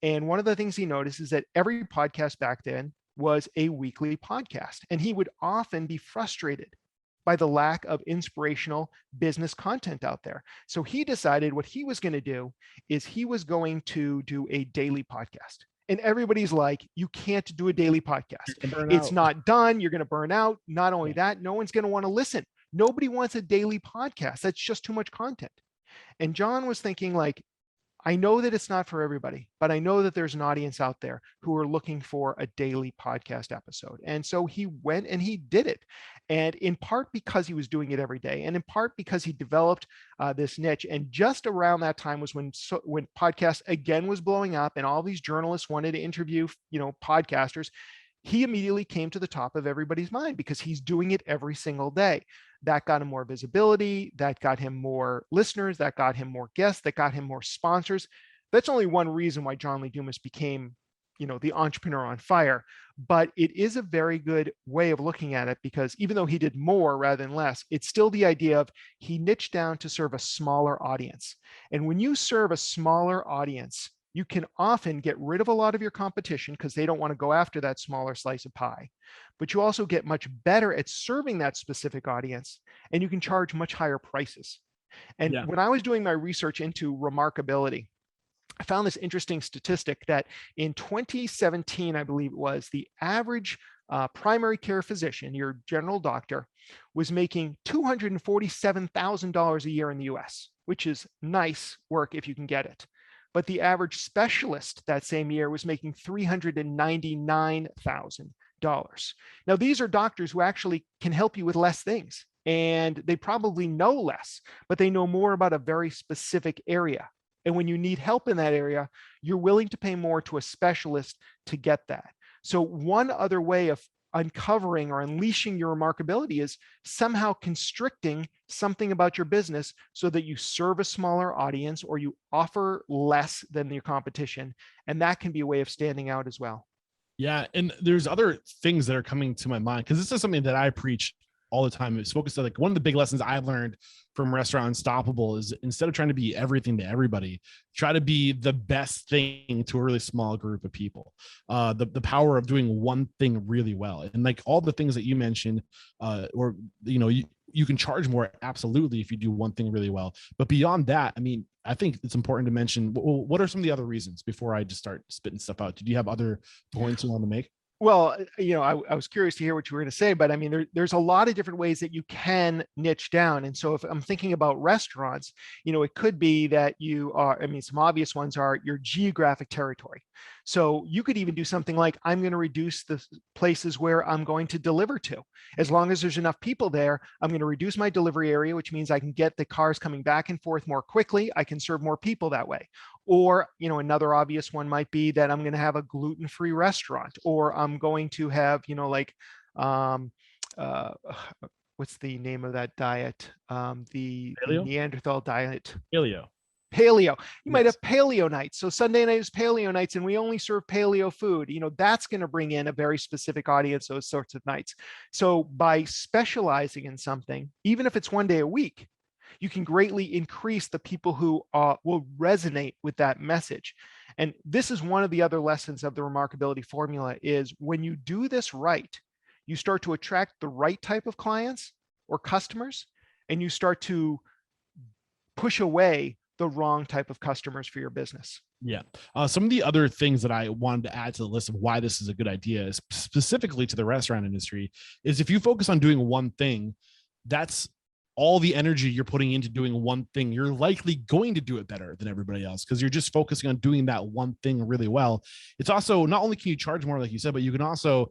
And one of the things he noticed is that every podcast back then was a weekly podcast, and he would often be frustrated by the lack of inspirational business content out there. So he decided what he was going to do is he was going to do a daily podcast. And everybody's like, you can't do a daily podcast. It's not done. You're going to burn out. Not only that, no one's going to want to listen. Nobody wants a daily podcast. That's just too much content. And John was thinking, like, I know that it's not for everybody, but I know that there's an audience out there who are looking for a daily podcast episode. And so he went and he did it. And in part because he was doing it every day, and in part because he developed this niche. And just around that time was when podcast again was blowing up, and all these journalists wanted to interview, podcasters. He immediately came to the top of everybody's mind because he's doing it every single day. That got him more visibility, that got him more listeners, that got him more guests, that got him more sponsors. That's only one reason why John Lee Dumas became, the entrepreneur on fire. But it is a very good way of looking at it, because even though he did more rather than less, it's still the idea of he niched down to serve a smaller audience. And when you serve a smaller audience, you can often get rid of a lot of your competition because they don't want to go after that smaller slice of pie. But you also get much better at serving that specific audience, and you can charge much higher prices. And when I was doing my research into remarkability, I found this interesting statistic that in 2017, I believe it was, the average primary care physician, your general doctor, was making $247,000 a year in the US, which is nice work if you can get it. But the average specialist that same year was making $399,000. Now, these are doctors who actually can help you with less things, and they probably know less, but they know more about a very specific area. And when you need help in that area, you're willing to pay more to a specialist to get that. So one other way of uncovering or unleashing your remarkability is somehow constricting something about your business so that you serve a smaller audience or you offer less than your competition. And that can be a way of standing out as well. Yeah. And there's other things that are coming to my mind, because this is something that I preach all the time. It's focused on, like, one of the big lessons I've learned from Restaurant Unstoppable is, instead of trying to be everything to everybody, try to be the best thing to a really small group of people. The power of doing one thing really well. And like all the things that you mentioned, you can charge more, absolutely, if you do one thing really well. But beyond that, I mean, I think it's important to mention, what are some of the other reasons before I just start spitting stuff out? Do you have other points you want to make? Well, I was curious to hear what you were going to say, but I mean, there's a lot of different ways that you can niche down. And so if I'm thinking about restaurants, it could be that you are, I mean, some obvious ones are your geographic territory. So you could even do something like, I'm going to reduce the places where I'm going to deliver to. As long as there's enough people there, I'm going to reduce my delivery area, which means I can get the cars coming back and forth more quickly. I can serve more people that way. Or, another obvious one might be that I'm going to have a gluten-free restaurant, or I'm going to have, um, uh, what's the name of that diet? The Paleo. Neanderthal diet. Paleo. Paleo. You might Yes. have paleo nights. So Sunday night is paleo nights, and we only serve paleo food. That's going to bring in a very specific audience those sorts of nights. So by specializing in something, even if it's one day a week, you can greatly increase the people who will resonate with that message. And this is one of the other lessons of the remarkability formula is when you do this right, you start to attract the right type of clients or customers, and you start to push away the wrong type of customers for your business. Yeah. Some of the other things that I wanted to add to the list of why this is a good idea, is specifically to the restaurant industry, is if you focus on doing one thing, that's all the energy you're putting into doing one thing. You're likely going to do it better than everybody else because you're just focusing on doing that one thing really well. It's also, not only can you charge more, like you said, but you can also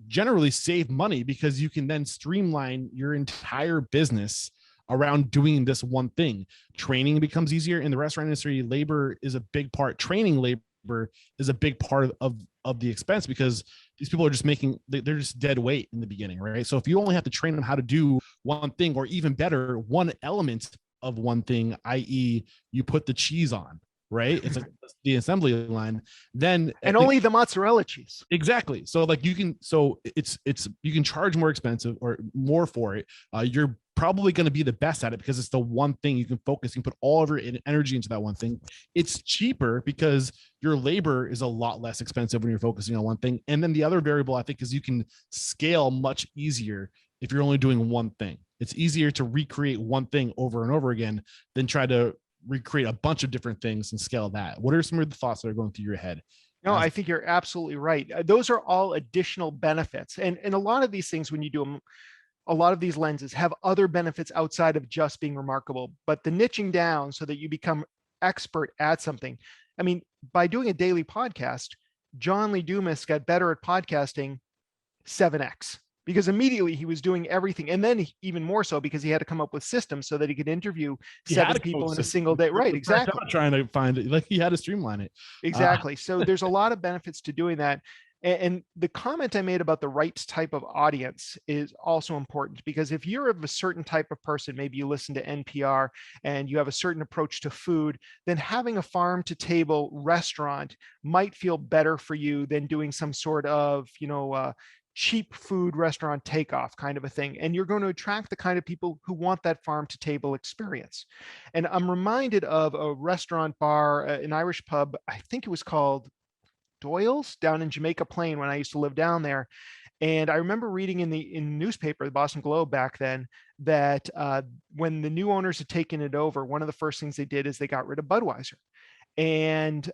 generally save money because you can then streamline your entire business around doing this one thing. Training becomes easier in the restaurant industry. Labor is a big part. Training labor is a big part of the expense because these people are just they're just dead weight in the beginning, right? So if you only have to train them how to do one thing, or even better, one element of one thing, i.e. you put the cheese on, right? It's like the assembly line, then and only the mozzarella cheese. Exactly. So like you can, you can charge more expensive or more for it. You're probably going to be the best at it because it's the one thing you can focus. You can put all of your energy into that one thing. It's cheaper because your labor is a lot less expensive when you're focusing on one thing. And then the other variable, I think, is you can scale much easier if you're only doing one thing. It's easier to recreate one thing over and over again than try to recreate a bunch of different things and scale that. What are some of the thoughts that are going through your head? No, I think you're absolutely right. Those are all additional benefits. And a lot of these things, when you do them, a lot of these lenses have other benefits outside of just being remarkable, but the niching down so that you become expert at something. I mean, by doing a daily podcast, John Lee Dumas got better at podcasting 7x because immediately he was doing everything. And then even more so because he had to come up with systems so that he could interview 7 people in a single day. Right. Exactly. Trying to find it. Like he had to streamline it. Exactly. So there's a lot of benefits to doing that. And the comment I made about the right type of audience is also important because if you're of a certain type of person, maybe you listen to NPR and you have a certain approach to food, then having a farm to table restaurant might feel better for you than doing some sort of, cheap food restaurant takeoff kind of a thing. And you're going to attract the kind of people who want that farm to table experience. And I'm reminded of a restaurant bar, an Irish pub, I think it was called Doyle's down in Jamaica Plain when I used to live down there. And I remember reading in the newspaper, the Boston Globe back then, that when the new owners had taken it over, one of the first things they did is they got rid of Budweiser. And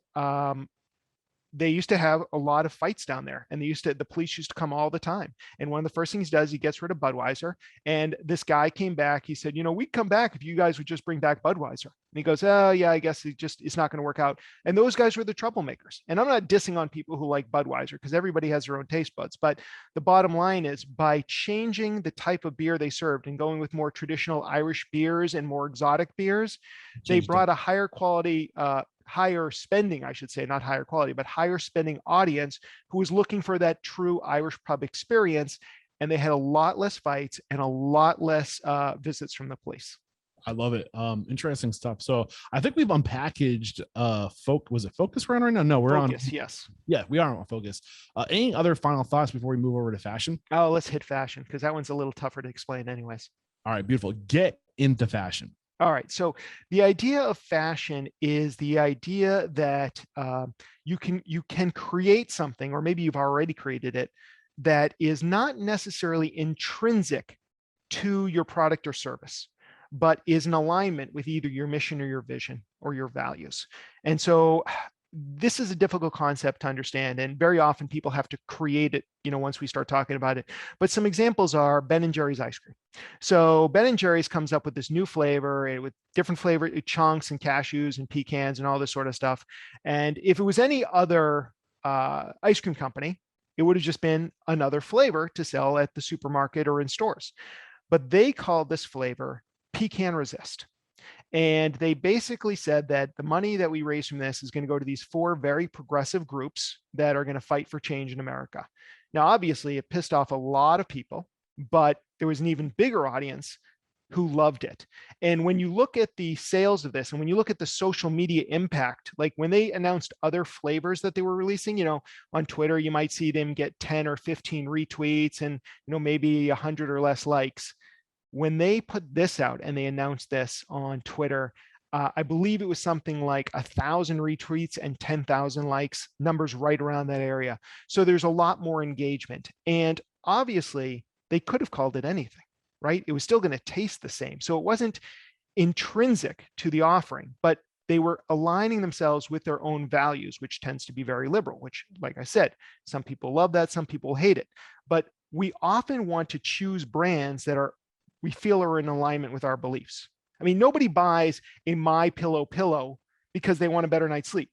they used to have a lot of fights down there, and the police used to come all the time. And one of the first things he does, he gets rid of Budweiser. And this guy came back. He said, we'd come back if you guys would just bring back Budweiser. And he goes, oh yeah, I guess it's not going to work out. And those guys were the troublemakers. And I'm not dissing on people who like Budweiser because everybody has their own taste buds. But the bottom line is by changing the type of beer they served and going with more traditional Irish beers and more exotic beers, they brought a higher quality, higher spending, I should say, not higher quality, but higher spending audience who was looking for that true Irish pub experience. And they had a lot less fights and a lot less visits from the police. I love it. Interesting stuff. So I think we've unpackaged was it Focus we're on right now? No, we're Focus, on yes. Yeah, we are on Focus. Any other final thoughts before we move over to fashion? Oh, let's hit fashion because that one's a little tougher to explain anyways. All right, beautiful. Get into fashion. All right. So the idea of fashion is the idea that you can create something, or maybe you've already created it, that is not necessarily intrinsic to your product or service, but is in alignment with either your mission or your vision or your values. And so this is a difficult concept to understand, and very often people have to create it, once we start talking about it. But some examples are Ben and Jerry's ice cream. So Ben and Jerry's comes up with this new flavor with different flavor chunks and cashews and pecans and all this sort of stuff. And if it was any other ice cream company, it would have just been another flavor to sell at the supermarket or in stores. But they called this flavor Pecan Resist. And they basically said that the money that we raise from this is going to go to these 4 very progressive groups that are going to fight for change in America. Now, obviously, it pissed off a lot of people, but there was an even bigger audience who loved it. And when you look at the sales of this, and when you look at the social media impact, like when they announced other flavors that they were releasing, on Twitter, you might see them get 10 or 15 retweets and, maybe 100 or less likes. When they put this out and they announced this on Twitter, I believe it was something like 1,000 retweets and 10,000 likes, numbers right around that area. So there's a lot more engagement. And obviously, they could have called it anything, right? It was still going to taste the same. So it wasn't intrinsic to the offering, but they were aligning themselves with their own values, which tends to be very liberal, which, like I said, some people love that, some people hate it. But we often want to choose brands that we feel are in alignment with our beliefs. I mean, nobody buys a My pillow because they want a better night's sleep.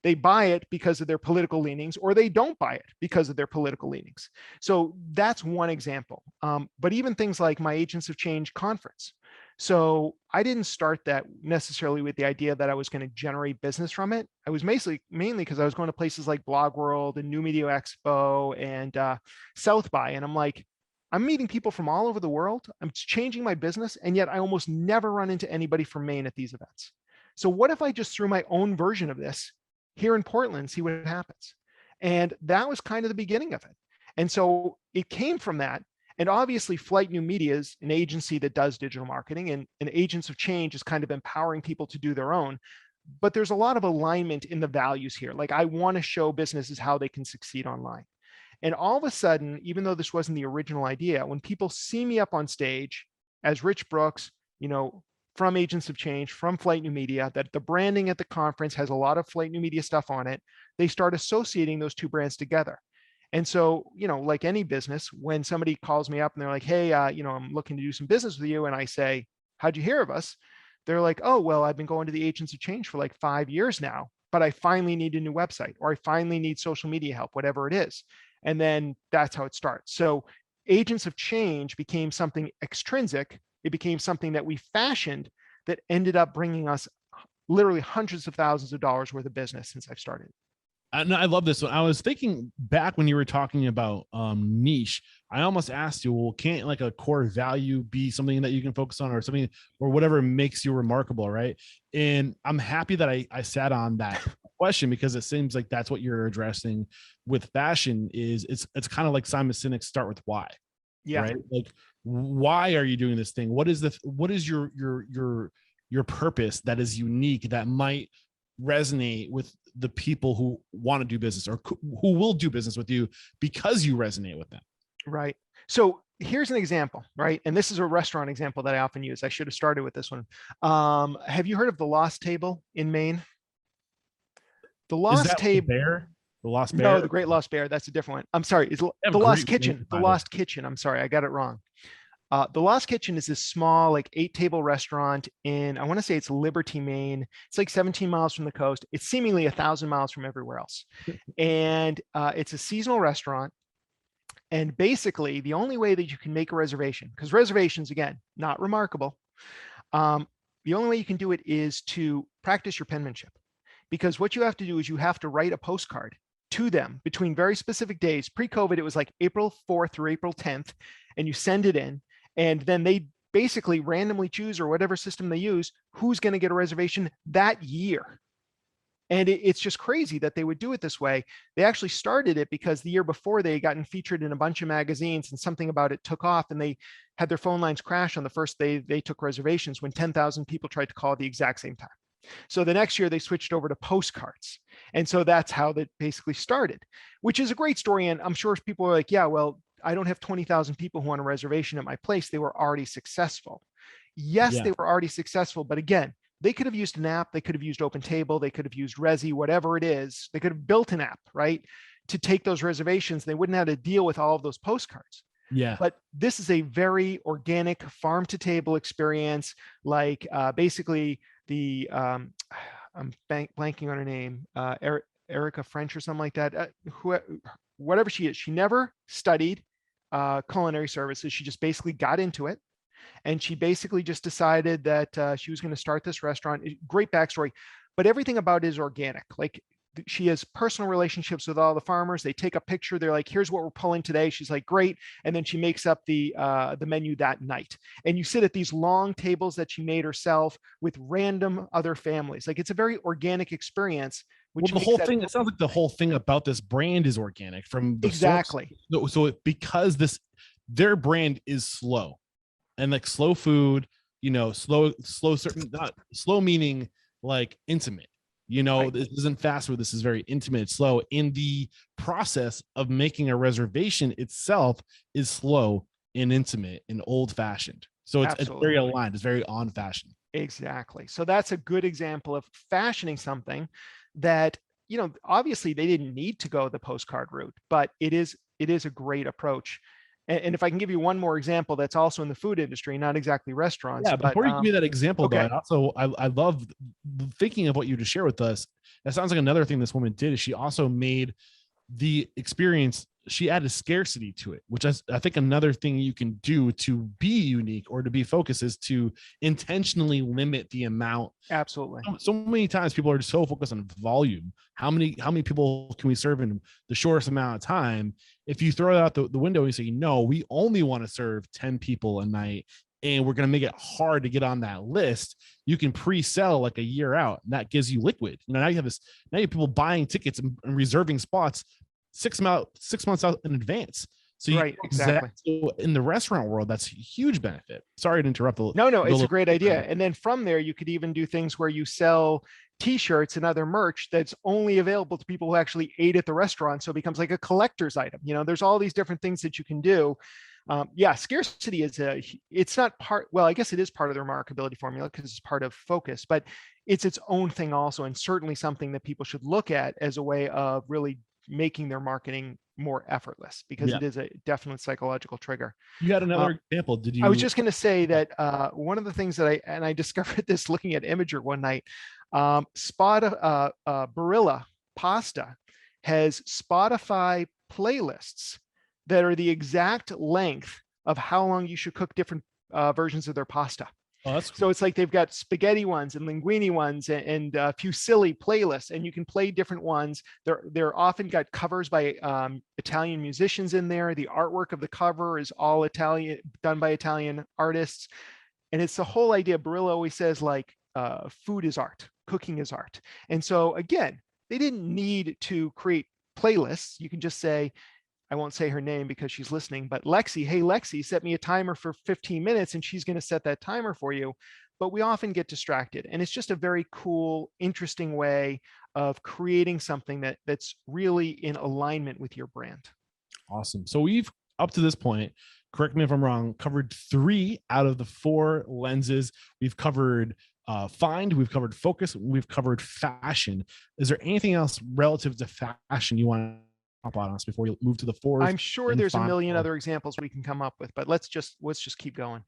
They buy it because of their political leanings, or they don't buy it because of their political leanings. So that's one example. But even things like my Agents of Change conference. So I didn't start that necessarily with the idea that I was going to generate business from it. I was mainly because I was going to places like Blog World and New Media Expo and South by, and I'm like, I'm meeting people from all over the world. I'm changing my business, and yet I almost never run into anybody from Maine at these events. So what if I just threw my own version of this here in Portland, see what happens? And that was kind of the beginning of it. And so it came from that. And obviously, Flight New Media is an agency that does digital marketing, and Agents of Change is kind of empowering people to do their own. But there's a lot of alignment in the values here. Like, I want to show businesses how they can succeed online. And all of a sudden, even though this wasn't the original idea, when people see me up on stage as Rich Brooks, from Agents of Change, from Flight New Media, that the branding at the conference has a lot of Flight New Media stuff on it, they start associating those two brands together. And so, like any business, when somebody calls me up and they're like, hey, I'm looking to do some business with you. And I say, how'd you hear of us? They're like, oh, well, I've been going to the Agents of Change for like 5 years now, but I finally need a new website, or I finally need social media help, whatever it is. And then that's how it starts. So Agents of Change became something extrinsic. It became something that we fashioned that ended up bringing us literally hundreds of thousands of dollars worth of business since I've started. And I love this one. I was thinking back when you were talking about niche, I almost asked you, well, can't like a core value be something that you can focus on, or something, or whatever makes you remarkable, right? And I'm happy that I sat on that question, because it seems like that's what you're addressing with fashion. Is it's kind of like Simon Sinek's start with why. Yeah. Right. Like, why are you doing this thing? What is your purpose that is unique, that might resonate with the people who want to do business, or who will do business with you because you resonate with them? Right. So here's an example, right? And this is a restaurant example that I often use. I should have started with this one. Have you heard of the Lost Table in Maine? The Lost Table. The Lost Bear? No, the Great Lost Bear. That's a different one. I'm sorry. It's the Lost Kitchen. The Lost Kitchen. I'm sorry. I got it wrong. The Lost Kitchen is this small, like 8-table restaurant in, I want to say it's Liberty, Maine. It's like 17 miles from the coast. It's seemingly 1,000 miles from everywhere else. And it's a seasonal restaurant. And basically, the only way that you can make a reservation, because reservations, again, not remarkable. The only way you can do it is to practice your penmanship. Because what you have to do is you have to write a postcard to them between very specific days. Pre-COVID, it was like April 4th through April 10th, and you send it in, and then they basically randomly choose, or whatever system they use, who's going to get a reservation that year. And it's just crazy that they would do it this way. They actually started it because the year before they had gotten featured in a bunch of magazines, and something about it took off, and they had their phone lines crash on the first day they took reservations, when 10,000 people tried to call at the exact same time. So the next year they switched over to postcards. And so that's how that basically started, which is a great story. And I'm sure people are like, yeah, well, I don't have 20,000 people who want a reservation at my place. They were already successful. Yes, they were already successful. But again, They could have used an app, they could have used OpenTable, they could have used Resi, whatever it is. They could have built an app, right, to take those reservations. They wouldn't have to deal with all of those postcards. Yeah. But this is a very organic farm to table experience. Like basically the, I'm blanking on her name, Erica French or something like that. Whatever she is, she never studied culinary services. She just basically got into it. And she basically just decided that she was going to start this restaurant. Great backstory, but everything about it is organic. Like she has personal relationships with all the farmers. They take a picture. They're like, here's what we're pulling today. She's like, great. And then she makes up the menu that night. And you sit at these long tables that she made herself with random other families. Like it's a very organic experience. Well, the whole thing, it sounds like the whole thing about this brand is organic from the exactly. So because their brand is slow and like slow food, not slow meaning like intimate. Right. This isn't fast food. This is very intimate, slow. In the process of making a reservation itself is slow and intimate and old fashioned. So it's very aligned. It's very on fashion. Exactly. So that's a good example of fashioning something that, obviously they didn't need to go the postcard route, but it is a great approach. And if I can give you one more example, that's also in the food industry, not exactly restaurants. Yeah, before you give me that example, okay. though, I love thinking of what you just shared with us. That sounds like another thing this woman did is she also made the experience, she added scarcity to it, which I think another thing you can do to be unique or to be focused is to intentionally limit the amount. Absolutely. So many times people are just so focused on volume. How many people can we serve in the shortest amount of time? If you throw it out the window and you say, no, we only want to serve 10 people a night, and we're going to make it hard to get on that list, you can pre-sell like a year out. And that gives you liquid. Now you have people buying tickets and reserving spots 6 months out in advance. So right, exactly. So in the restaurant world, that's a huge benefit. Sorry to interrupt. No, it's a great idea. And then from there, you could even do things where you sell T-shirts and other merch that's only available to people who actually ate at the restaurant. So it becomes like a collector's item. There's all these different things that you can do. Scarcity it's not part, well, I guess it is part of the remarkability formula because it's part of focus, but it's its own thing also, and certainly something that people should look at as a way of really making their marketing more effortless, because it is a definite psychological trigger. You had another example. Did you? I was just going to say that one of the things that I discovered this looking at Imager one night, Barilla Pasta has Spotify playlists that are the exact length of how long you should cook different versions of their pasta. Oh, that's cool. So it's like they've got spaghetti ones and linguine ones and fusilli playlists, and you can play different ones. They're often got covers by Italian musicians in there. The artwork of the cover is all Italian, done by Italian artists. And it's the whole idea. Barilla always says like food is art, cooking is art. And so again, they didn't need to create playlists. You can just say, I won't say her name because she's listening, but Lexi, hey, Lexi, set me a timer for 15 minutes and she's going to set that timer for you. But we often get distracted. And it's just a very cool, interesting way of creating something that's really in alignment with your brand. Awesome. So we've, up to this point, correct me if I'm wrong, covered 3 out of the 4 lenses. We've covered find, we've covered focus, we've covered fashion. Is there anything else relative to fashion you want to on us before you move to the 4th? I'm sure there's a million other examples we can come up with, but let's just keep going.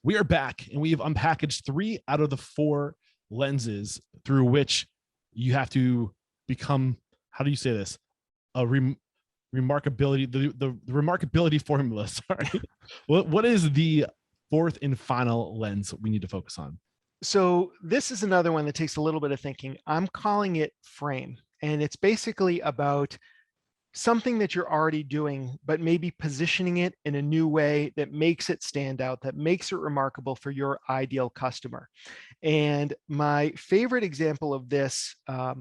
We are back, and we have unpackaged 3 out of the 4 lenses through which you have to become, how do you say this? A remarkability, the remarkability formula. Sorry. What is the 4th and final lens we need to focus on? So this is another one that takes a little bit of thinking. I'm calling it frame, and it's basically about something that you're already doing, but maybe positioning it in a new way that makes it stand out, that makes it remarkable for your ideal customer. And my favorite example of this, a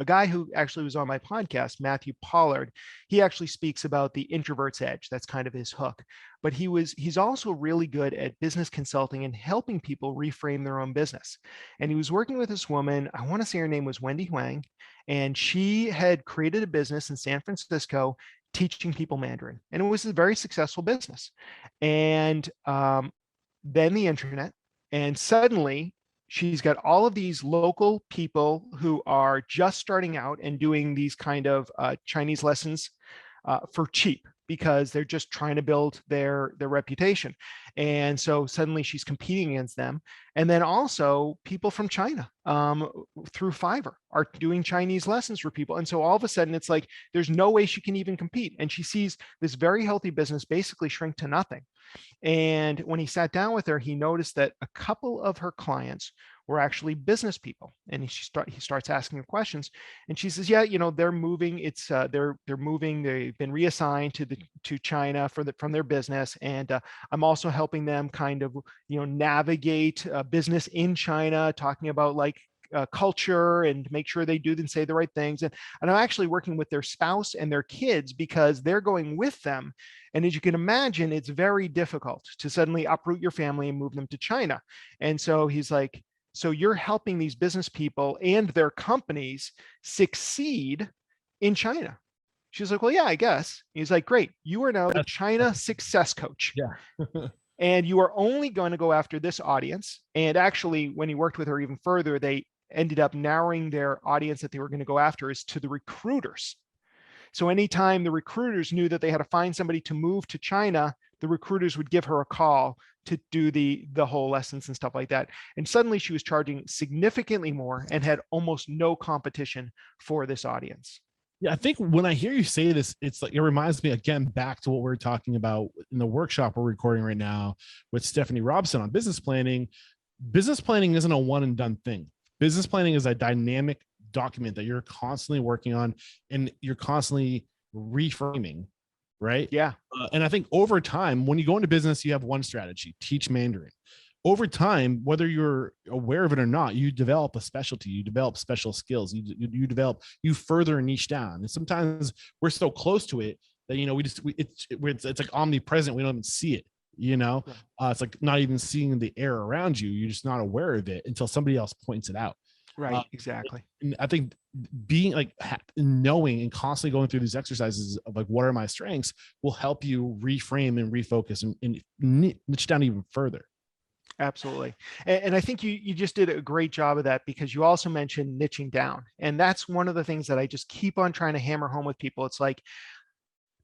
guy who actually was on my podcast, Matthew Pollard, he actually speaks about the introvert's edge. That's kind of his hook. But he's also really good at business consulting and helping people reframe their own business. And he was working with this woman, I want to say her name was Wendy Huang, and she had created a business in San Francisco teaching people Mandarin. And it was a very successful business. And then the internet, and suddenly she's got all of these local people who are just starting out and doing these kind of Chinese lessons for cheap, because they're just trying to build their reputation. And so suddenly she's competing against them. And then also people from China through Fiverr are doing Chinese lessons for people. And so all of a sudden it's like, there's no way she can even compete. And she sees this very healthy business basically shrink to nothing. And when he sat down with her, he noticed that a couple of her clients were actually business people. And he starts asking her questions, and she says, "Yeah, they're moving. They're moving. They've been reassigned to China from their business, and I'm also helping them kind of navigate business in China, talking about like." Culture, and make sure they do and say the right things. And I'm actually working with their spouse and their kids because they're going with them. And as you can imagine, it's very difficult to suddenly uproot your family and move them to China. And so he's like, so you're helping these business people and their companies succeed in China. She's like, well, yeah, I guess. He's like, great. You are now the China success coach. Yeah. And you are only going to go after this audience. And actually, when he worked with her even further, they ended up narrowing their audience that they were going to go after is to the recruiters. So anytime the recruiters knew that they had to find somebody to move to China, the recruiters would give her a call to do the whole lessons and stuff like that. And suddenly she was charging significantly more and had almost no competition for this audience. Yeah, I think when I hear you say this, it's like, it reminds me again back to what we're talking about in the workshop we're recording right now with Stephanie Robson on business planning. Business planning isn't a one and done thing. Business planning is a dynamic document that you're constantly working on and you're constantly reframing, right? Yeah. And I think over time, when you go into business, you have one strategy: teach Mandarin. Over time, whether you're aware of it or not, you develop a specialty, you develop special skills, you further niche down. And sometimes we're so close to it that, it's like omnipresent. We don't even see it, it's like not even seeing the air around you. You're just not aware of it until somebody else points it out. Right. Exactly. And I think being like knowing and constantly going through these exercises of like, what are my strengths, will help you reframe and refocus and niche down even further. Absolutely. And I think you just did a great job of that, because you also mentioned niching down. And that's one of the things that I just keep on trying to hammer home with people. It's like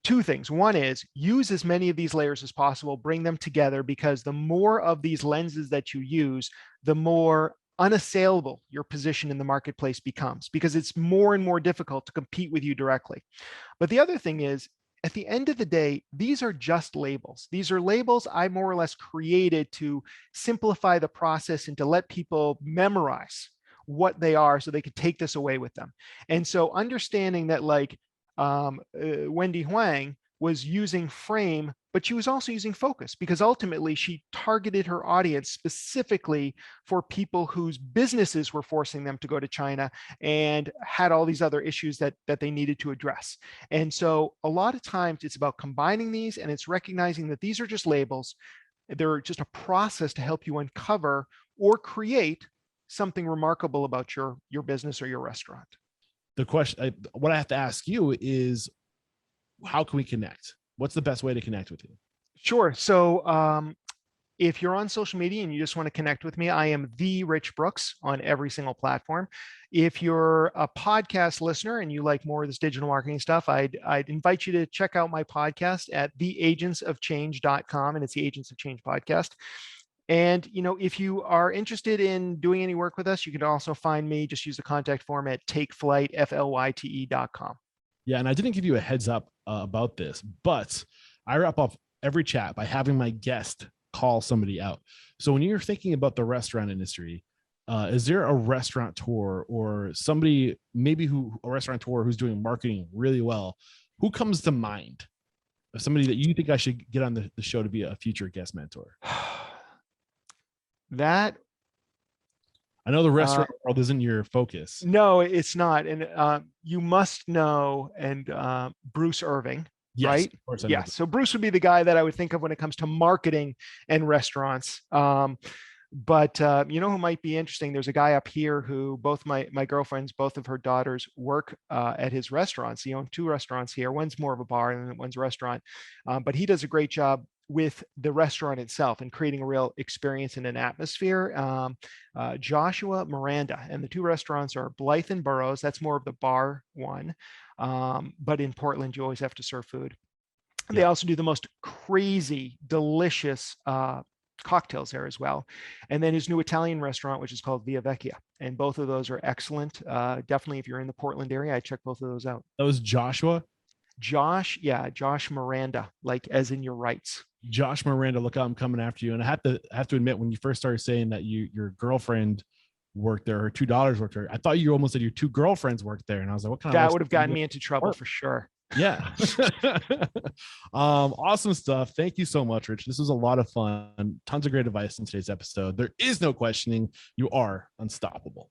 two things. One is use as many of these layers as possible, bring them together, because the more of these lenses that you use, the more unassailable your position in the marketplace becomes, because it's more and more difficult to compete with you directly. But the other thing is, at the end of the day, these are just labels. These are labels I more or less created to simplify the process and to let people memorize what they are so they could take this away with them. And so understanding that, like Wendy Huang was using frame, but she was also using focus, because ultimately she targeted her audience specifically for people whose businesses were forcing them to go to China and had all these other issues that they needed to address. And so a lot of times it's about combining these, and it's recognizing that these are just labels. They're just a process to help you uncover or create something remarkable about your business or your restaurant. The question, what I have to ask you is, how can we connect? What's the best way to connect with you? Sure. So if you're on social media and you just want to connect with me, I am the Rich Brooks on every single platform. If you're a podcast listener and you like more of this digital marketing stuff, I'd invite you to check out my podcast at theagentsofchange.com, and it's the Agents of Change podcast. And, if you are interested in doing any work with us, you can also find me. Just use the contact form at takeflight.com. Yeah. And I didn't give you a heads up about this, but I wrap up every chat by having my guest call somebody out. So when you're thinking about the restaurant industry, is there a restaurateur or somebody, maybe a restaurateur who's doing marketing really well, who comes to mind? Somebody that you think I should get on the show to be a future guest mentor? That I know the restaurant world isn't your focus. No, it's not. And you must know, and Bruce Irving, yes, right? Of course I yeah. know. So Bruce would be the guy that I would think of when it comes to marketing and restaurants. But who might be interesting? There's a guy up here who both my girlfriends, both of her daughters work at his restaurants. He owns two restaurants here. One's more of a bar and one's a restaurant. But he does a great job with the restaurant itself and creating a real experience and an atmosphere. Joshua Miranda, and the two restaurants are Blythe and Burroughs. That's more of the bar one. But in Portland, you always have to serve food. They also do the most crazy, delicious cocktails there as well. And then his new Italian restaurant, which is called Via Vecchia. And both of those are excellent. Definitely, if you're in the Portland area, I check both of those out. That was Joshua? Josh Miranda, like as in your rights. Josh Miranda, look out, I'm coming after you. And I have to admit, when you first started saying that your girlfriend worked there, her $2 worked there, I thought you almost said your two girlfriends worked there. And I was like, what kind of that would have gotten me into trouble for sure. Yeah. Awesome stuff. Thank you so much, Rich. This was a lot of fun. Tons of great advice in today's episode. There is no questioning. You are unstoppable.